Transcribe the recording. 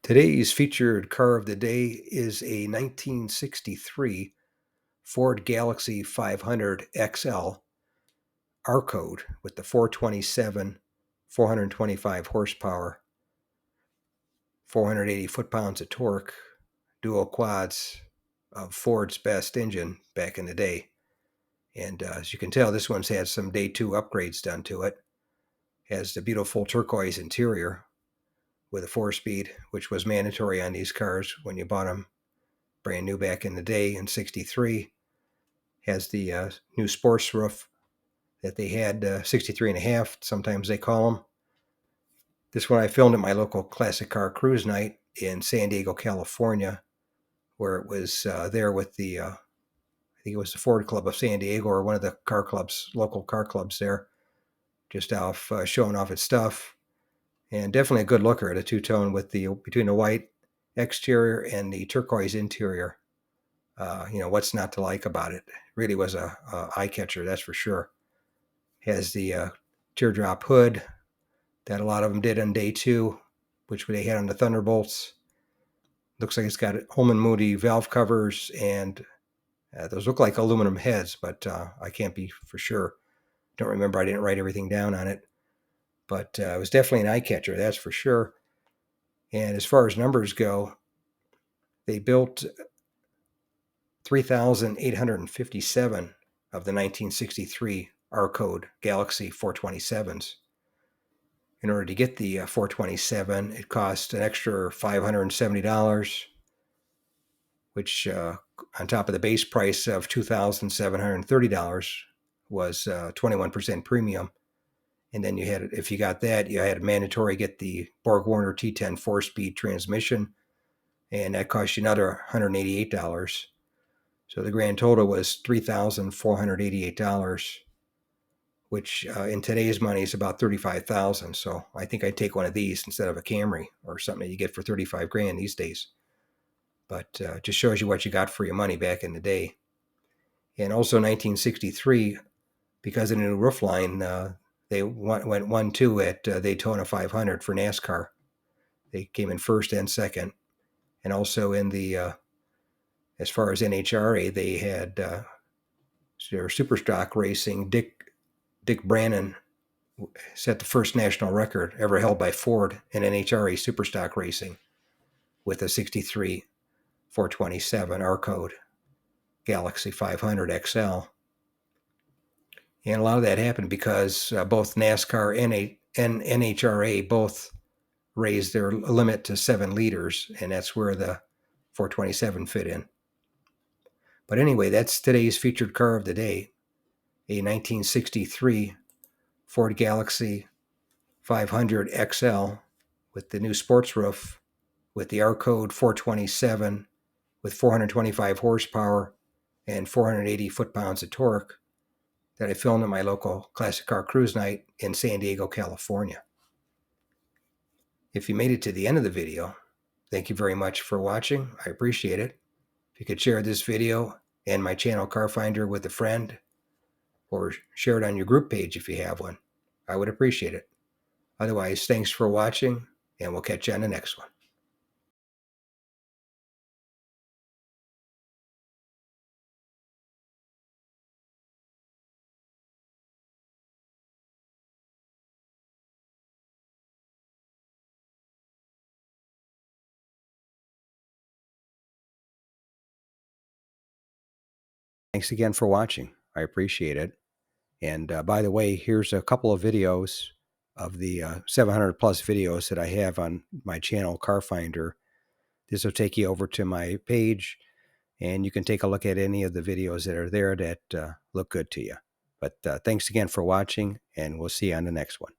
Today's featured car of the day is a 1963 Ford Galaxie 500 XL R code with the 427, 425 horsepower, 480 foot-pounds of torque, dual quads of Ford's best engine back in the day. And as you can tell, this one's had some day two upgrades done to it. Has the beautiful turquoise interior with a 4-speed, which was mandatory on these cars when you bought them brand new back in the day in 63. Has the new sports roof that they had, 63 and a half, sometimes they call them. This one I filmed at my local classic car cruise night in San Diego, California, where it was there with I think it was the Ford Club of San Diego or one of the car clubs, local car clubs there, just off showing off its stuff. And definitely a good looker, the two-tone with between the white exterior and the turquoise interior. What's not to like about it? Really was a eye catcher, that's for sure. Has the teardrop hood that a lot of them did on day two, which they had on the Thunderbolts. Looks like it's got Holman Moody valve covers, and those look like aluminum heads, but I can't be for sure. Don't remember. I didn't write everything down on it. But it was definitely an eye catcher, that's for sure. And as far as numbers go, they built 3,857 of the 1963 R code Galaxie 427s. In order to get the 427, it cost an extra $570, which on top of the base price of $2,730 was 21% premium. And then you had, if you got that, you had mandatory get the Borg-Warner T10 4-speed transmission, and that cost you another $188. So the grand total was $3,488, which in today's money is about $35,000. So I think I'd take one of these instead of a Camry or something that you get for 35 grand these days. But just shows you what you got for your money back in the day. And also 1963, because of the new roof line, they went 1-2 at Daytona 500 for NASCAR. They came in first and second. And also in the, as far as NHRA, they had their Superstock racing. Dick Brannon set the first national record ever held by Ford in NHRA Superstock racing with a 63 427 R code Galaxie 500 XL. And a lot of that happened because both NASCAR and NHRA both raised their limit to 7 liters, and that's where the 427 fit in. But anyway, that's today's featured car of the day, a 1963 Ford Galaxie 500 XL with the new sports roof, with the R code 427, with 425 horsepower and 480 foot-pounds of torque, that I filmed at my local classic car cruise night in San Diego, California. If you made it to the end of the video, thank you very much for watching. I appreciate it. If you could share this video and my channel Car Finder with a friend, or share it on your group page if you have one, I would appreciate it. Otherwise, thanks for watching, and we'll catch you on the next one. Thanks again for watching. I appreciate it. And by the way, here's a couple of videos of the 700 plus videos that I have on my channel, Car Finder. This will take you over to my page, and you can take a look at any of the videos that are there that look good to you. But thanks again for watching, and we'll see you on the next one.